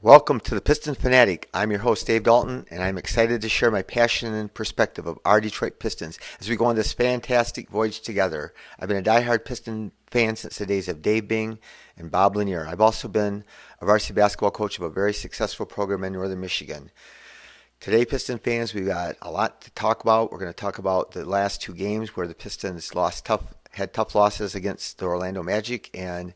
Welcome to the Piston Fanatic. I'm your host, Dave Dalton, and I'm excited to share my passion and perspective of our Detroit Pistons as we go on this fantastic voyage together. I've been a diehard Piston fan since the days of Dave Bing and Bob Lanier. I've also been a varsity basketball coach of a very successful program in northern Michigan. Today, Piston fans, we've got a lot to talk about. We're going to talk about the last two games where the Pistons had tough losses against the Orlando Magic and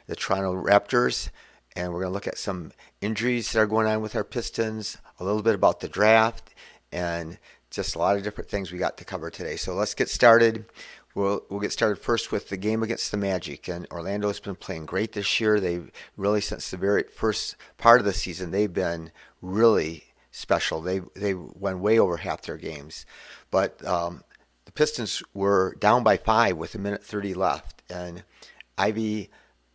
the Toronto Raptors. And we're going to look at some injuries that are going on with our Pistons, a little bit about the draft, and just a lot of different things we got to cover today. So let's get started. We'll get started first with the game against the Magic. And Orlando's been playing great this year. They've really, since the very first part of the season, they've been really special. They won way over half their games. But the Pistons were down by 5 with a minute 30 left. And Ivey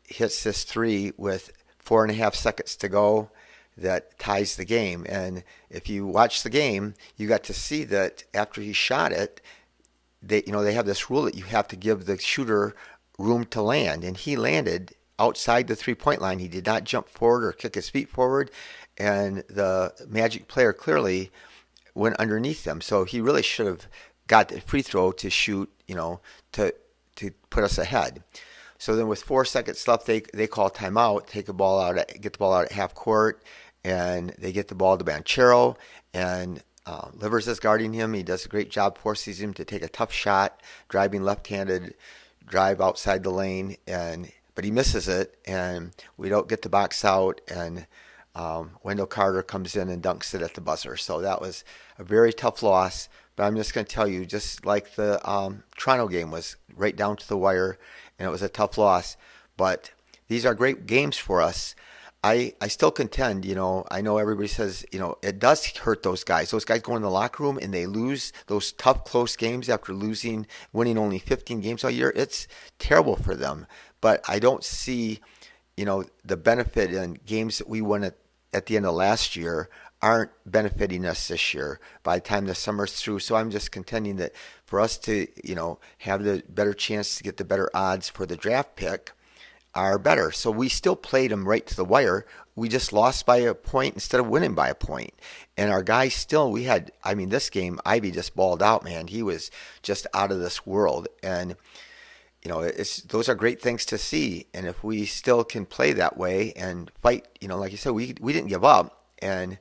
hits this three with 4.5 seconds to go that ties the game. And if you watch the game, you got to see that after he shot it, they have this rule that you have to give the shooter room to land, and he landed outside the 3-point line. He did not jump forward or kick his feet forward, and the Magic player clearly went underneath them. So he really should have got the free throw to shoot, to put us ahead. So then with 4 seconds left, they call timeout, get the ball out at half court, and they get the ball to Banchero, and Livers is guarding him. He does a great job, forces him to take a tough shot, driving left-handed drive outside the lane, but he misses it, and we don't get the box out, and Wendell Carter comes in and dunks it at the buzzer. So that was a very tough loss. But I'm just going to tell you, just like the Toronto game was right down to the wire, and it was a tough loss. But these are great games for us. I still contend, I know everybody says, it does hurt those guys. Those guys go in the locker room and they lose those tough, close games after winning only 15 games all year. It's terrible for them. But I don't see, the benefit in games that we won at the end of last year aren't benefiting us this year by the time the summer's through. So I'm just contending that for us to, have the better chance to get the better odds for the draft pick are better. So we still played them right to the wire. We just lost by a point instead of winning by a point. And our guys still, this game, Ivey just balled out, man. He was just out of this world. And, those are great things to see. And if we still can play that way and fight, like you said, we didn't give up. And,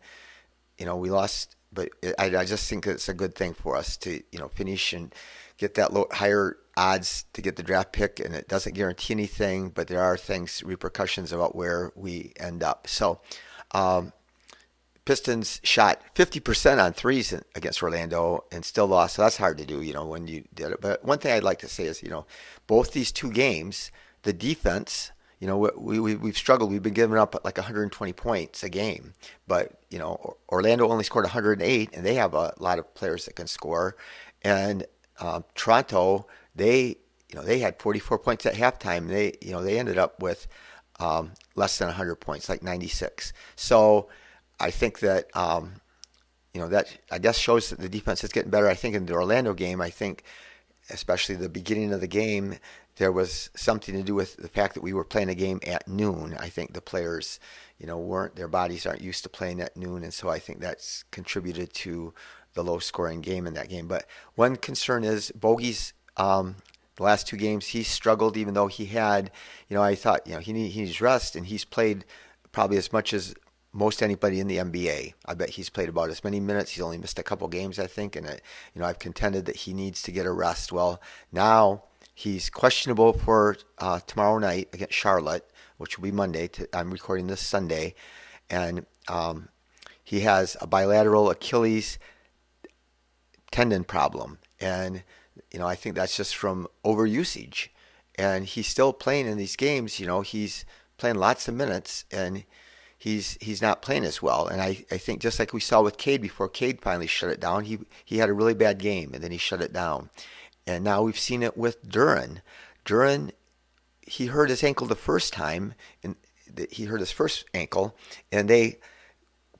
we lost, but I just think it's a good thing for us to, finish and get that higher odds to get the draft pick. And it doesn't guarantee anything, but there are repercussions about where we end up. So, Pistons shot 50% on threes against Orlando and still lost. So that's hard to do, when you did it. But one thing I'd like to say is, both these two games, the defense, we've struggled. We've been giving up like 120 points a game. But, Orlando only scored 108, and they have a lot of players that can score. And Toronto, they had 44 points at halftime. They ended up with less than 100 points, like 96. So I think that, that I guess shows that the defense is getting better. I think in the Orlando game, especially the beginning of the game, there was something to do with the fact that we were playing a game at noon. I think the players, their bodies aren't used to playing at noon, and so I think that's contributed to the low-scoring game in that game. But one concern is Bogey's the last two games he struggled, even though he had, I thought, he needs rest, and he's played probably as much as most anybody in the NBA. I bet he's played about as many minutes. He's only missed a couple games, I think, and I've contended that he needs to get a rest. Well, now he's questionable for tomorrow night against Charlotte, which will be Monday. I'm recording this Sunday, and he has a bilateral Achilles tendon problem, and I think that's just from overusage. And he's still playing in these games. He's playing lots of minutes, and he's not playing as well. And I think just like we saw with Cade before Cade finally shut it down, he had a really bad game, and then he shut it down. And now we've seen it with Duren. Duren, he hurt his ankle the first time, and he hurt his first ankle, and they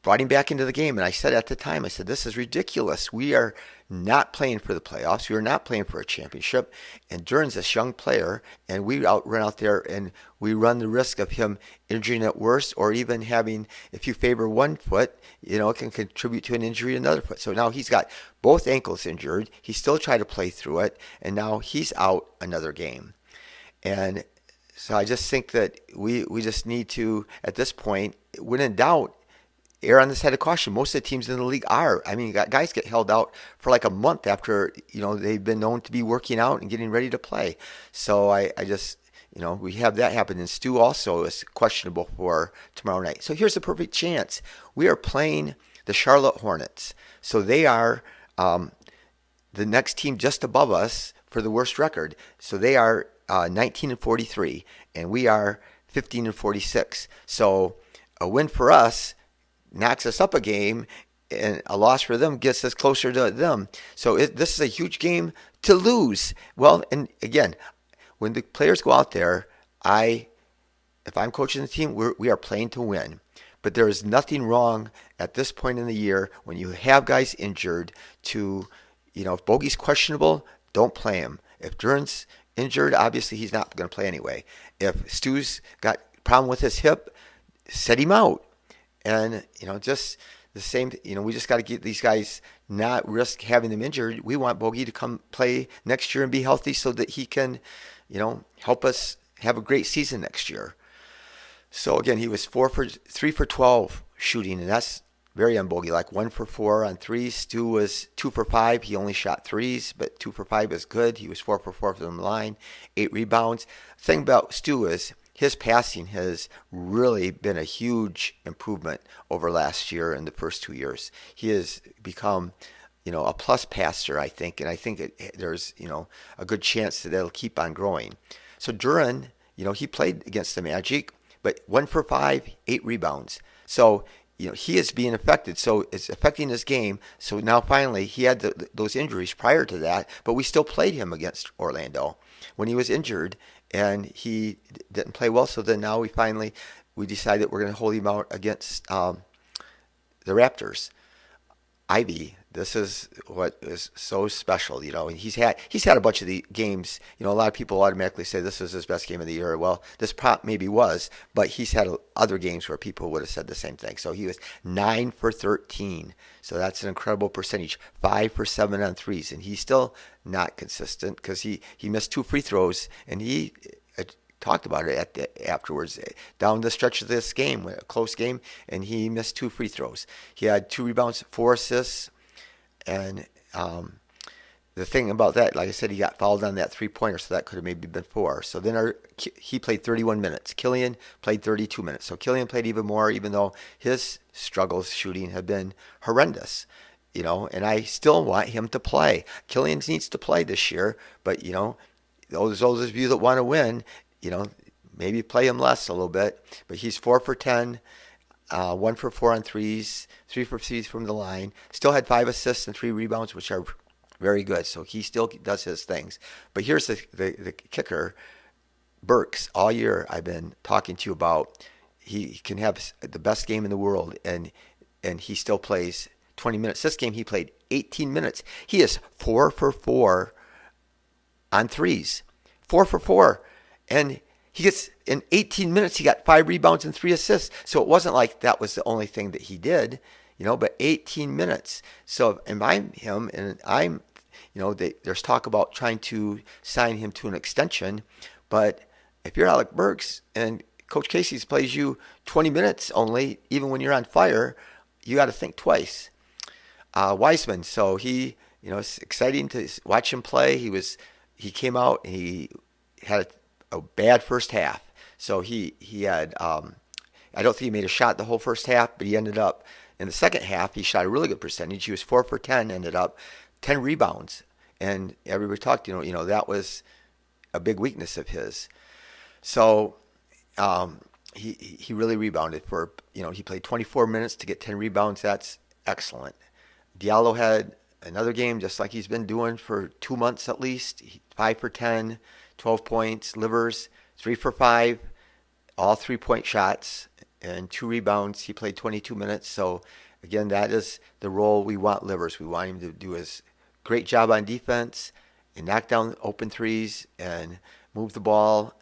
brought him back into the game. And I said at the time, I said, this is ridiculous. We are not playing for the playoffs. We are not playing for a championship. And Duren's this young player, and we run out there and we run the risk of him injuring it worse, or even having, if you favor one foot, it can contribute to an injury in another foot. So now he's got both ankles injured. He still tried to play through it, and now he's out another game. And so I just think that we just need to, at this point, when in doubt, err on the side of caution. Most of the teams in the league are. I mean, guys get held out for like a month after, they've been known to be working out and getting ready to play. So I just, we have that happen. And Stu also is questionable for tomorrow night. So here's the perfect chance. We are playing the Charlotte Hornets. So they are the next team just above us for the worst record. So they are 19-43, and we are 15-46. So a win for us knocks us up a game, and a loss for them gets us closer to them. So this is a huge game to lose. Well, and again, when the players go out there, if I'm coaching the team, we are playing to win. But there is nothing wrong at this point in the year when you have guys injured to, if Bogey's questionable, don't play him. If Duren's injured, obviously he's not going to play anyway. If Stu's got a problem with his hip, set him out. And, just the same, we just got to get these guys, not risk having them injured. We want Bogey to come play next year and be healthy so that he can, help us have a great season next year. So again, he was 3 for 12 shooting, and that's very un-Bogey, like 1 for 4 on threes. Stu was 2 for 5. He only shot threes, but 2 for 5 is good. He was 4 for 4 from the line, 8 rebounds. The thing about Stu is his passing has really been a huge improvement over last year and the first 2 years. He has become, a plus passer, I think, and I think there's, a good chance that it'll keep on growing. So Duren, he played against the Magic, but 1 for 5, 8 rebounds. So, he is being affected, so it's affecting his game. So now finally, he had those injuries prior to that, but we still played him against Orlando when he was injured, and he didn't play well. So then now we decided we're going to hold him out against the Raptors. Ivey, this is what is so special. He's had a bunch of the games. A lot of people automatically say this is his best game of the year. Well, this maybe was, but he's had other games where people would have said the same thing. So he was 9 for 13. So that's an incredible percentage. 5 for 7 on threes, and he's still not consistent because he missed 2 free throws, and he talked about it afterwards. Down the stretch of this game, a close game, and he missed 2 free throws. He had 2 rebounds, 4 assists, and the thing about that, like I said, he got fouled on that 3-pointer, so that could have maybe been 4. So then he played 31 minutes. Killian played 32 minutes. So Killian played even more, even though his struggles shooting have been horrendous. And I still want him to play. Killian needs to play this year, but those of you that want to win, maybe play him less a little bit. But he's 4 for 10, 1 for 4 on threes, 3 for 3 from the line. Still had 5 assists and 3 rebounds, which are very good. So he still does his things. But here's the kicker. Burks, all year I've been talking to you about, he can have the best game in the world, and he still plays 20 minutes. This game he played 18 minutes. He is 4 for 4 on threes. 4 for 4. And he gets, in 18 minutes, he got 5 rebounds and 3 assists. So it wasn't like that was the only thing that he did, but 18 minutes. So if I'm him, and I'm, there's talk about trying to sign him to an extension. But if you're Alec Burks and Coach Casey's plays you 20 minutes only, even when you're on fire, you got to think twice. Wiseman, so it's exciting to watch him play. He came out and he had a bad first half. So he had, I don't think he made a shot the whole first half, but he ended up, in the second half, he shot a really good percentage. He was 4 for 10, ended up 10 rebounds. And everybody talked, that was a big weakness of his. So he really rebounded for, he played 24 minutes to get 10 rebounds. That's excellent. Diallo had another game just like he's been doing for 2 months at least. 5 for 10, 12 points. Livers, 3 for 5, all 3-point shots. and 2 rebounds. He played 22 minutes. So, again, that is the role we want Livers. We want him to do his great job on defense and knock down open threes and move the ball.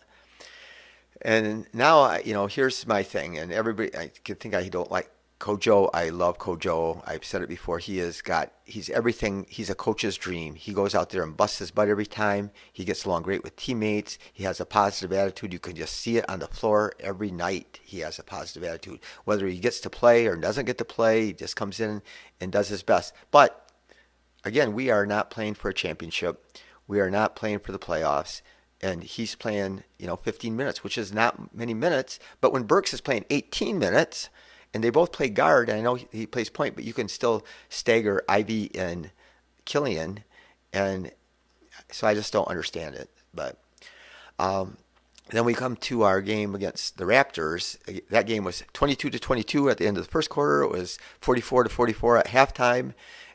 And now, here's my thing. And everybody, I could think I don't like Kojo. I love Kojo. I've said it before. He's everything. He's a coach's dream. He goes out there and busts his butt every time. He gets along great with teammates. He has a positive attitude. You can just see it on the floor every night. He has a positive attitude. Whether he gets to play or doesn't get to play, he just comes in and does his best. But again, we are not playing for a championship. We are not playing for the playoffs. And he's playing, 15 minutes, which is not many minutes. But when Burks is playing 18 minutes, and they both play guard, and I know he plays point, but you can still stagger Ivey and Killian. And so I just don't understand it. But then we come to our game against the Raptors. That game was 22-22 at the end of the first quarter. It was 44-44 at halftime.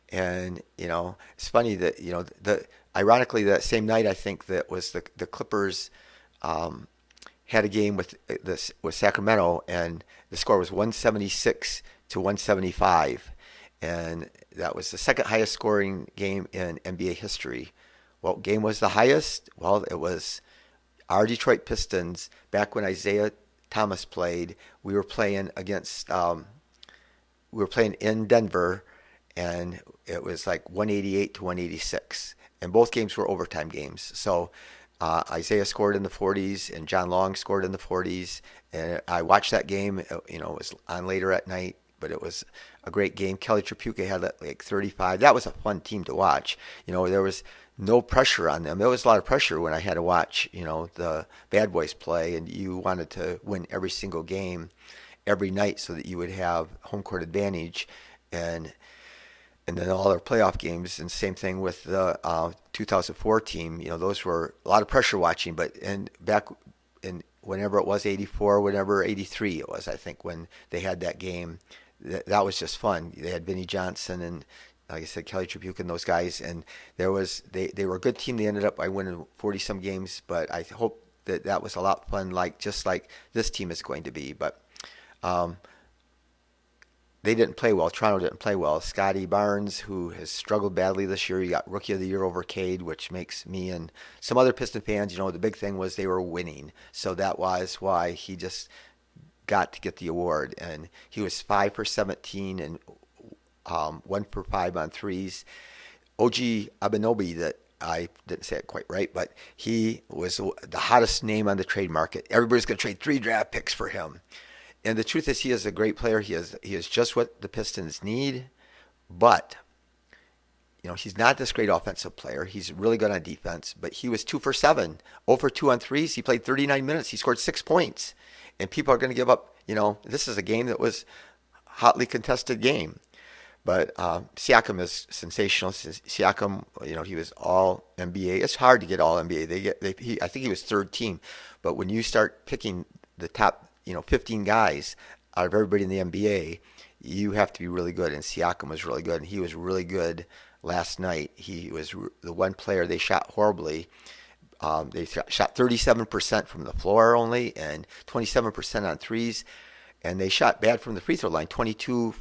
And, it's funny that, ironically, that same night, I think that was the Clippers had a game with Sacramento, and the score was 176-175, and that was the second highest scoring game in NBA history. What game was the highest? Well, it was our Detroit Pistons. Back when Isaiah Thomas played, we were playing in Denver, and it was like 188-186. And both games were overtime games. So Isaiah scored in the 40s, and John Long scored in the 40s. And I watched that game. It was on later at night, but it was a great game. Kelly Tripucka had like 35. That was a fun team to watch. There was no pressure on them. There was a lot of pressure when I had to watch, the Bad Boys play, and you wanted to win every single game every night so that you would have home court advantage. And then all our playoff games, and same thing with the 2004 team. Those were a lot of pressure watching. And back in whenever it was 84, whenever 83 it was, I think, when they had that game, that was just fun. They had Vinnie Johnson and, like I said, Kelly Tripucka and those guys, and they were a good team. They ended up by winning 40 some games, but I hope that was a lot of fun, just like this team is going to be. But they didn't play well. Toronto didn't play well. Scotty Barnes, who has struggled badly this year, he got Rookie of the Year over Cade, which makes me and some other Piston fans, the big thing was they were winning. So that was why he just got to get the award. And he was 5 for 17 and 1 for 5 on threes. OG Abenobi, that I didn't say it quite right, but he was the hottest name on the trade market. Everybody's going to trade 3 draft picks for him. And the truth is, he is a great player. He is just what the Pistons need. But, he's not this great offensive player. He's really good on defense. But he was 2 for 7, 0 for 2 on threes. He played 39 minutes. He scored 6 points. And people are going to give up. This is a game that was hotly contested game. But Siakam is sensational. Siakam, he was all NBA. It's hard to get all NBA. I think he was third team. But when you start picking the top 15 guys out of everybody in the NBA, you have to be really good. And Siakam was really good, and he was really good last night. He was the one player they shot horribly. They shot 37% from the floor only, and 27% on threes. And they shot bad from the free throw line, 22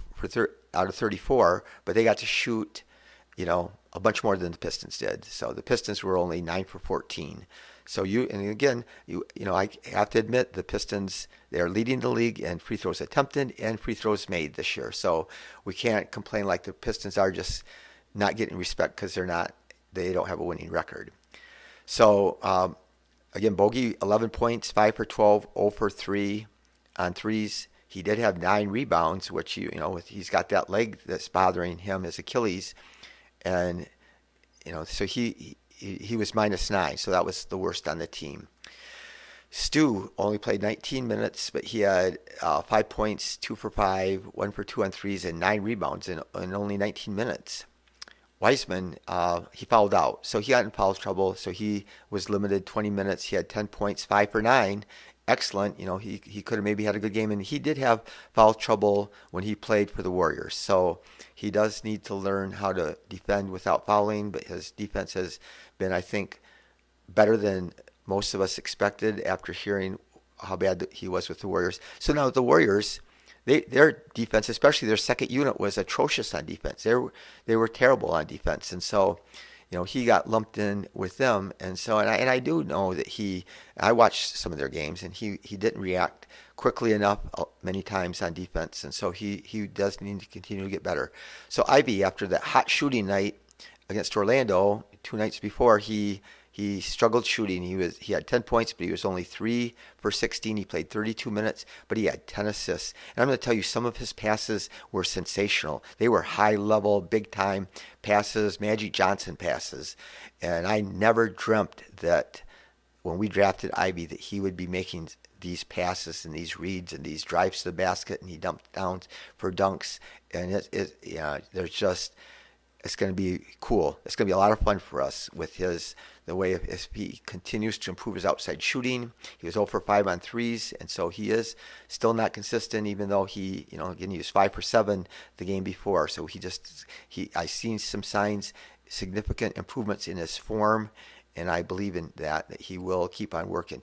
out of 34. But they got to shoot, a bunch more than the Pistons did. So the Pistons were only 9 for 14. So I have to admit, the Pistons, they're leading the league in free throws attempted and free throws made this year. So we can't complain like the Pistons are just not getting respect because they don't have a winning record. So again, Bogey, 11 points, 5 for 12, 0 for 3 on threes. He did have 9 rebounds, which he's got that leg that's bothering him, his Achilles, and so he was -9, so that was the worst on the team. Stu only played 19 minutes, but he had 5 points, 2 for 5, 1 for 2 on threes, and 9 rebounds in only 19 minutes. Wiseman, he fouled out, so he got in foul trouble, so he was limited 20 minutes. He had 10 points, 5 for 9. Excellent. He could have maybe had a good game, and he did have foul trouble when he played for the Warriors. So he does need to learn how to defend without fouling, but his defense has been, I think, better than most of us expected after hearing how bad he was with the Warriors. So now the Warriors, their defense, especially their second unit, was atrocious on defense. They were terrible on defense, and so he got lumped in with them. And so and I do know that I watched some of their games, and he didn't react quickly enough many times on defense, and so he does need to continue to get better. So Ivey, after that hot shooting night against Orlando 2 nights before, he struggled shooting. He had 10 points, but he was only 3 for 16. He played 32 minutes, but he had 10 assists. And I'm going to tell you, some of his passes were sensational. They were high-level, big-time passes, Magic Johnson passes. And I never dreamt that when we drafted Ivey that he would be making these passes and these reads and these drives to the basket, and he dumped down for dunks. And there's just, it's going to be cool. It's going to be a lot of fun for us with the way if he continues to improve his outside shooting. He was 0 for 5 on threes, and so he is still not consistent, even though he was 5 for 7 the game before. So I've seen some signs, significant improvements in his form, and I believe in that he will keep on working.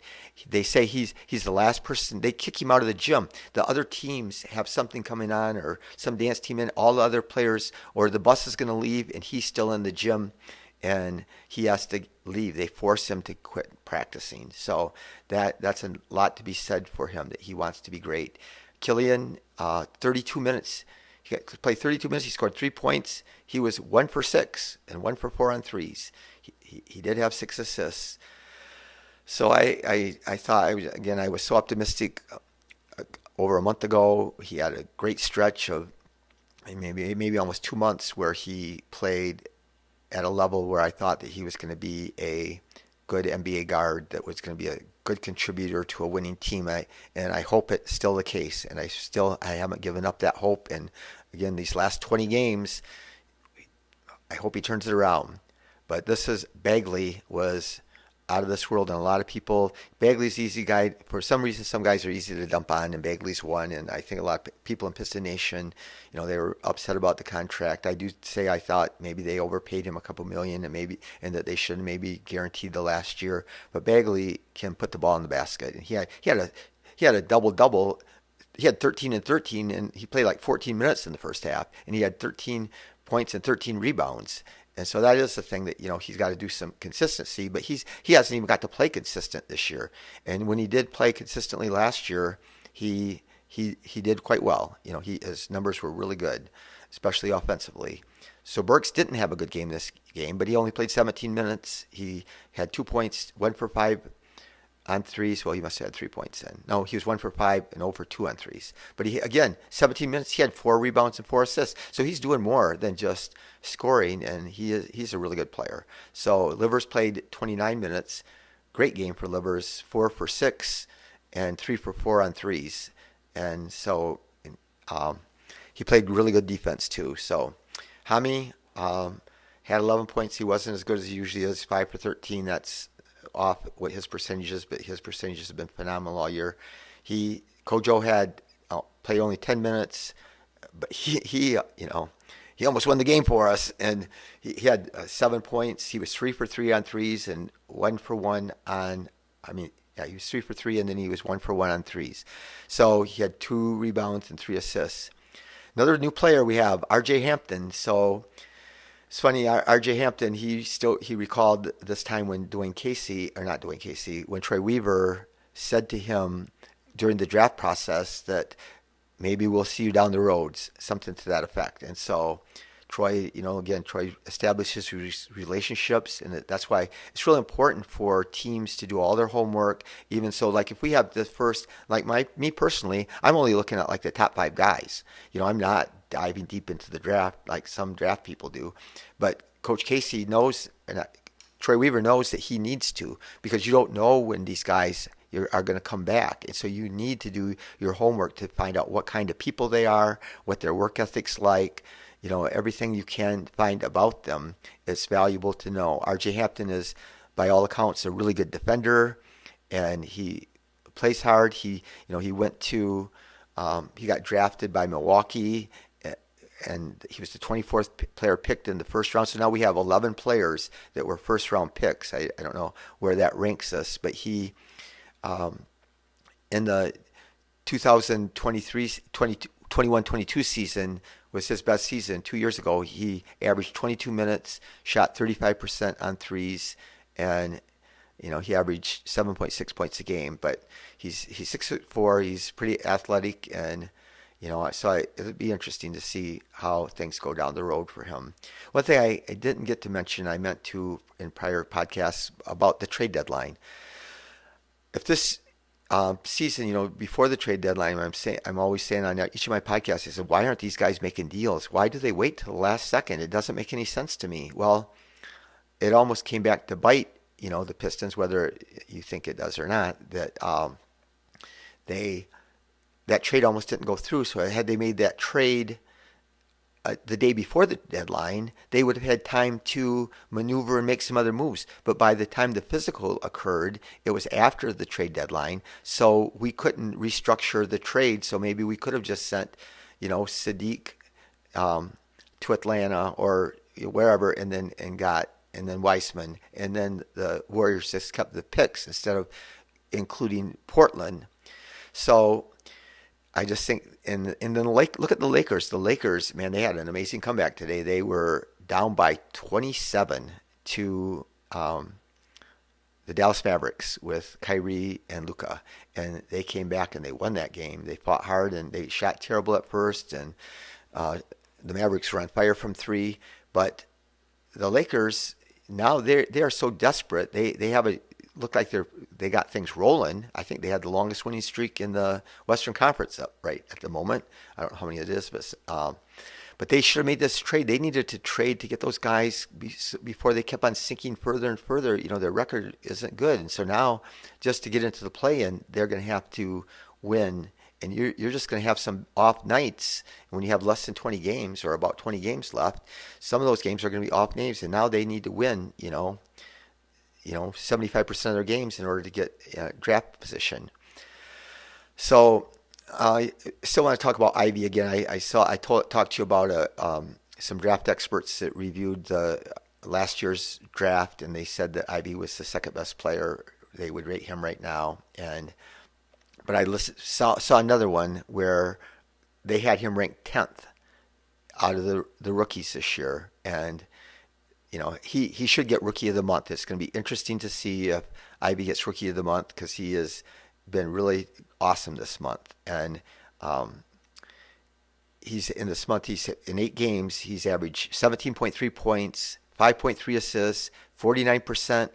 They say he's the last person. They kick him out of the gym. The other teams have something coming on, or some dance team in, all the other players, or the bus is going to leave, and he's still in the gym, and he has to leave. They force him to quit practicing. So that's a lot to be said for him, that he wants to be great. Killian, 32 minutes. He played 32 minutes. He scored 3 points. He was 1 for 6 and 1 for 4 on threes. He did have 6 assists. So I thought, I was so optimistic over a month ago. He had a great stretch of maybe almost 2 months where he played at a level where I thought that he was going to be a good NBA guard that was going to be a good contributor to a winning team. And I hope it's still the case. And I haven't given up that hope. And again, these last 20 games, I hope he turns it around. But Bagley was out of this world, and a lot of people, Bagley's an easy guy. For some reason, some guys are easy to dump on, and Bagley's one. And I think a lot of people in Piston Nation, they were upset about the contract. I do say I thought maybe they overpaid him a couple million, and that they should have maybe guaranteed the last year. But Bagley can put the ball in the basket, and he had a double-double. He had 13 and 13, and he played like 14 minutes in the first half, and he had 13 points and 13 rebounds. And so that is the thing that he's got to do some consistency, but he hasn't even got to play consistent this year. And when he did play consistently last year, he did quite well. His numbers were really good, especially offensively. So Burks didn't have a good game this game, but he only played 17 minutes. He had 2 points, 1 for 5 on threes. Well, he must have had 3 points then. No, he was 1 for 5 and 0 for 2 on threes. But 17 minutes, he had 4 rebounds and 4 assists. So he's doing more than just scoring, and he's a really good player. So Livers played 29 minutes. Great game for Livers, 4 for 6 and 3 for 4 on threes. And so he played really good defense too. So Hami had 11 points. He wasn't as good as he usually is, 5 for 13. That's off what his percentages, but his percentages have been phenomenal all year. Kojo had played only 10 minutes, but he almost won the game for us, and he had 7 points. He was 3 for 3 on threes and 1 for 1 on. He was 3 for 3, and then he was 1 for 1 on threes. So he had 2 rebounds and 3 assists. Another new player we have, R.J. Hampton. So it's funny, R.J. Hampton, he recalled this time when when Troy Weaver said to him during the draft process that maybe we'll see you down the road, something to that effect. And so Troy establishes his relationships, and that's why it's really important for teams to do all their homework. Even so, like if we have the first, like me personally, I'm only looking at like the top 5 guys. I'm not diving deep into the draft like some draft people do. But Coach Casey knows, and Troy Weaver knows that he needs to, because you don't know when these guys are going to come back. And so you need to do your homework to find out what kind of people they are, what their work ethic's like. Everything you can find about them is valuable to know. R.J. Hampton is, by all accounts, a really good defender, and he plays hard. He got drafted by Milwaukee, and he was the 24th player picked in the first round. So now we have 11 players that were first round picks. I don't know where that ranks us, but in the 2023, 21-22 season was his best season. 2 years ago, he averaged 22 minutes, shot 35% on threes, and he averaged 7.6 points a game. But he's 6'4". He's pretty athletic, and so it'd be interesting to see how things go down the road for him. One thing I didn't get to mention, I meant to in prior podcasts about the trade deadline. If this season, before the trade deadline, I'm always saying on each of my podcasts, I said, why aren't these guys making deals? Why do they wait till the last second? It doesn't make any sense to me. Well, it almost came back to bite, the Pistons, whether you think it does or not, that that trade almost didn't go through. So had they made that trade the day before the deadline, they would have had time to maneuver and make some other moves. But by the time the physical occurred, it was after the trade deadline. So we couldn't restructure the trade. So maybe we could have just sent, Sadiq to Atlanta or wherever, and then Wiseman, and then the Warriors just kept the picks instead of including Portland. So I just think, and then look at the Lakers. The Lakers, man, they had an amazing comeback today. They were down by 27 to the Dallas Mavericks with Kyrie and Luka, and they came back and they won that game. They fought hard and they shot terrible at first, and the Mavericks were on fire from three. But the Lakers now they are so desperate. They look like they got things rolling. I think they had the longest winning streak in the Western Conference up right at the moment. I don't know how many it is, but they should have made this trade. They needed to trade to get those guys before they kept on sinking further and further. Their record isn't good, and so now just to get into the play-in, they're going to have to win. And you're just going to have some off nights when you have less than 20 games or about 20 games left. Some of those games are going to be off games, and now they need to win. 75% of their games in order to get draft position. So I still want to talk about Ivey again. I talked to you about some draft experts that reviewed the last year's draft, and they said that Ivey was the second best player. They would rate him right now, but I saw another one where they had him ranked 10th out of the rookies this year, and he should get Rookie of the Month. It's going to be interesting to see if Ivey gets Rookie of the Month because he has been really awesome this month. And he's in 8 games, he's averaged 17.3 points, 5.3 assists, 49%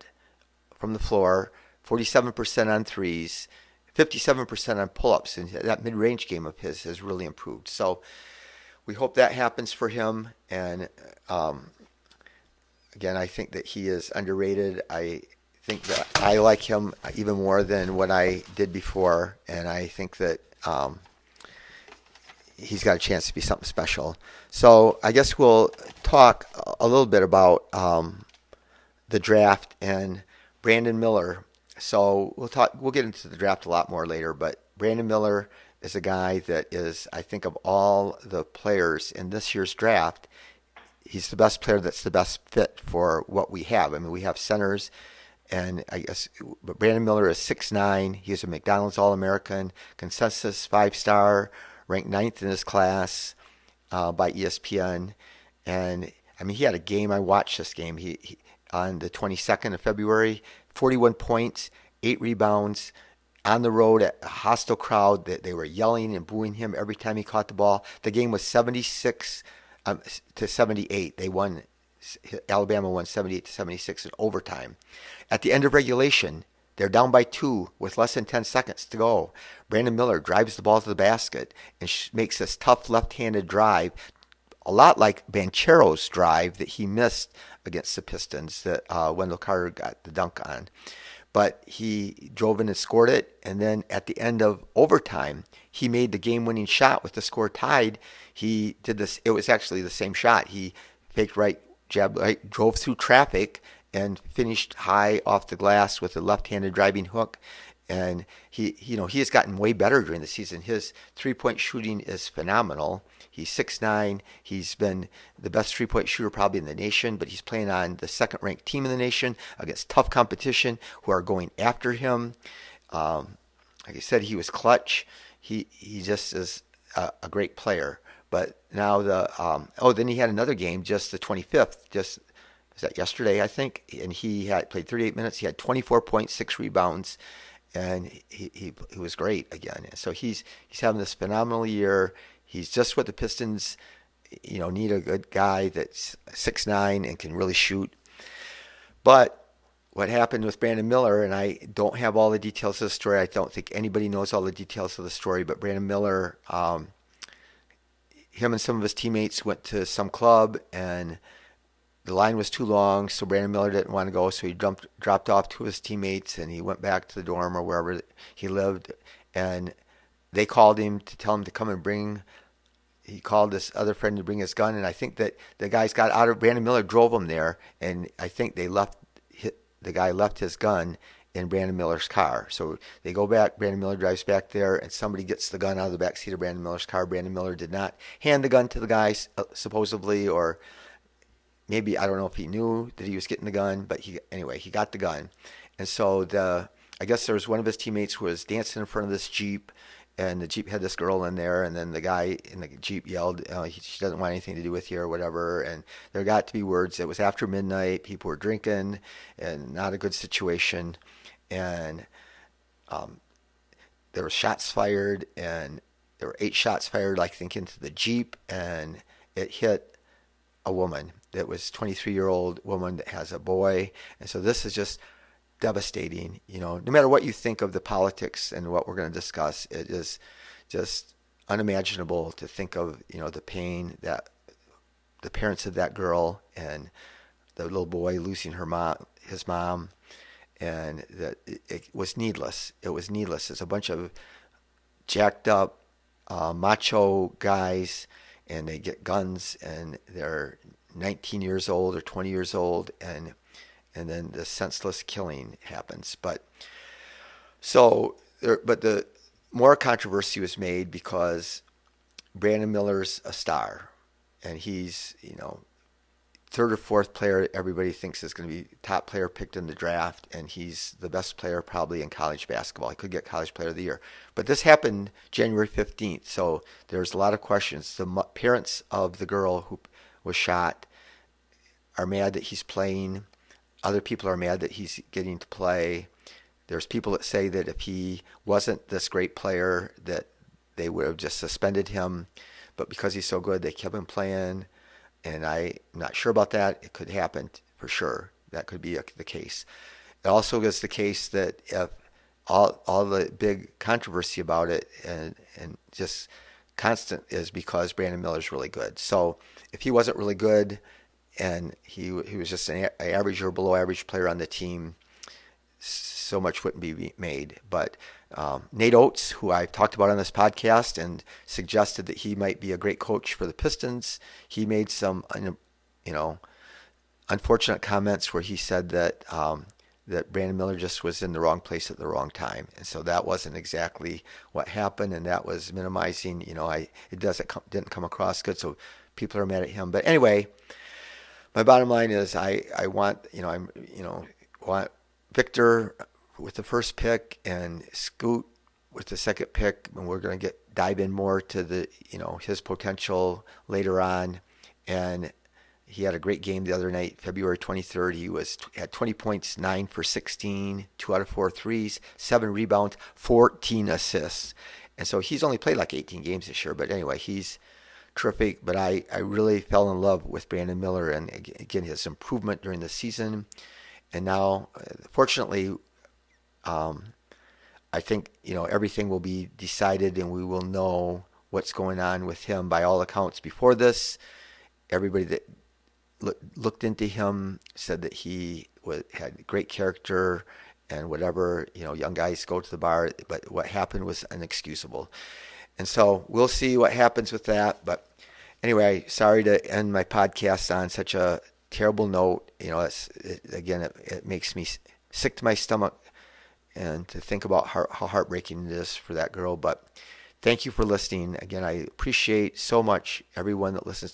from the floor, 47% on threes, 57% on pull-ups, and that mid-range game of his has really improved. So we hope that happens for him. And again, I think that he is underrated. I think that I like him even more than what I did before, and I think that he's got a chance to be something special. So I guess we'll talk a little bit about the draft and Brandon Miller. So we'll get into the draft a lot more later, but Brandon Miller is a guy that is, I think, of all the players in this year's draft, he's the best player that's the best fit for what we have. I mean, we have centers, and but Brandon Miller is 6'9". He's a McDonald's All-American, consensus 5-star, ranked 9th in his class by ESPN. And I mean, he had a game. I watched this game. He on the 22nd of February, 41 points, 8 rebounds, on the road at a hostile crowd. They were yelling and booing him every time he caught the ball. The game was 76 to 78. Alabama won 78 to 76 in overtime. At the end of regulation, they're down by 2 with less than 10 seconds to go. Brandon Miller drives the ball to the basket and makes this tough left-handed drive, a lot like Banchero's drive that he missed against the Pistons that Wendell Carter got the dunk on. But he drove in and scored it, and then at the end of overtime, he made the game-winning shot with the score tied. He did this. It was actually the same shot. He faked right, jabbed right, drove through traffic, and finished high off the glass with a left-handed driving hook. And he has gotten way better during the season. His three-point shooting is phenomenal. He's 6'9". He's been the best three-point shooter probably in the nation, but he's playing on the second-ranked team in the nation against tough competition who are going after him. like I said, he was clutch. He just is a great player. But now then he had another game, just the 25th, just was that yesterday, I think, and he had played 38 minutes. He had 24 points, 6 rebounds, and he was great again. So he's having this phenomenal year. He's just what the Pistons, need a good guy that's 6'9" and can really shoot. But what happened with Brandon Miller, and I don't have all the details of the story. I don't think anybody knows all the details of the story, but Brandon Miller, him and some of his teammates went to some club, and the line was too long, so Brandon Miller didn't want to go, so he dropped off to his teammates, and he went back to the dorm or wherever he lived, and they called him to tell him to come and he called this other friend to bring his gun, and I think that the guys got out of, Brandon Miller drove him there, and I think the guy left his gun in Brandon Miller's car. So they go back, Brandon Miller drives back there, and somebody gets the gun out of the back seat of Brandon Miller's car. Brandon Miller did not hand the gun to the guy, supposedly, or maybe, I don't know if he knew that he was getting the gun, but he got the gun. And so I guess there was one of his teammates who was dancing in front of this Jeep, and the Jeep had this girl in there, and then the guy in the Jeep yelled, she doesn't want anything to do with you or whatever, and there got to be words. It was after midnight, people were drinking, and not a good situation, and there were shots fired, and there were 8 shots fired, I think, into the Jeep, and it hit a woman that was 23-year-old woman that has a boy, and so this is just devastating. No matter what you think of the politics and what we're going to discuss, it is just unimaginable to think of, the pain that the parents of that girl and the little boy losing his mom, and that it was needless. It was needless. It's a bunch of jacked up, macho guys, and they get guns, and they're 19 years old or 20 years old, and then the senseless killing happens. But the more controversy was made because Brandon Miller's a star, and he's, third or fourth player everybody thinks is going to be top player picked in the draft, and he's the best player probably in college basketball. He could get college player of the year. But this happened January 15th, so there's a lot of questions. The parents of the girl who was shot are mad that he's playing. Other people are mad that he's getting to play. There's people that say that if he wasn't this great player, that they would have just suspended him. But because he's so good, they kept him playing. And I'm not sure about that. It could happen for sure. That could be the case. It also is the case that if all the big controversy about it and just constant is because Brandon Miller's really good. So if he wasn't really good and he was just an average or below average player on the team, so much wouldn't be made. But Nate Oates, who I've talked about on this podcast and suggested that he might be a great coach for the Pistons, he made some, unfortunate comments where he said that that Brandon Miller just was in the wrong place at the wrong time, and so that wasn't exactly what happened, and that was minimizing. It didn't come across good, so people are mad at him. But anyway, my bottom line is I want want Victor with the first pick and Scoot with the second pick, and we're going to dive in more to the his potential later on. And he had a great game the other night, February 23rd. He had 20 points, 9 for 16, 2 out of 4 threes, 7 rebounds, 14 assists. And so he's only played like 18 games this year, but anyway, he's terrific. But I really fell in love with Brandon Miller, and again, his improvement during the season. And now, fortunately, I think everything will be decided, and we will know what's going on with him. By all accounts, before this, everybody that looked into him said that he had great character and whatever. Young guys go to the bar, but what happened was inexcusable. And so we'll see what happens with that. But anyway, sorry to end my podcast on such a terrible note. It makes me sick to my stomach, and to think about how heartbreaking it is for that girl. But thank you for listening. Again, I appreciate so much everyone that listens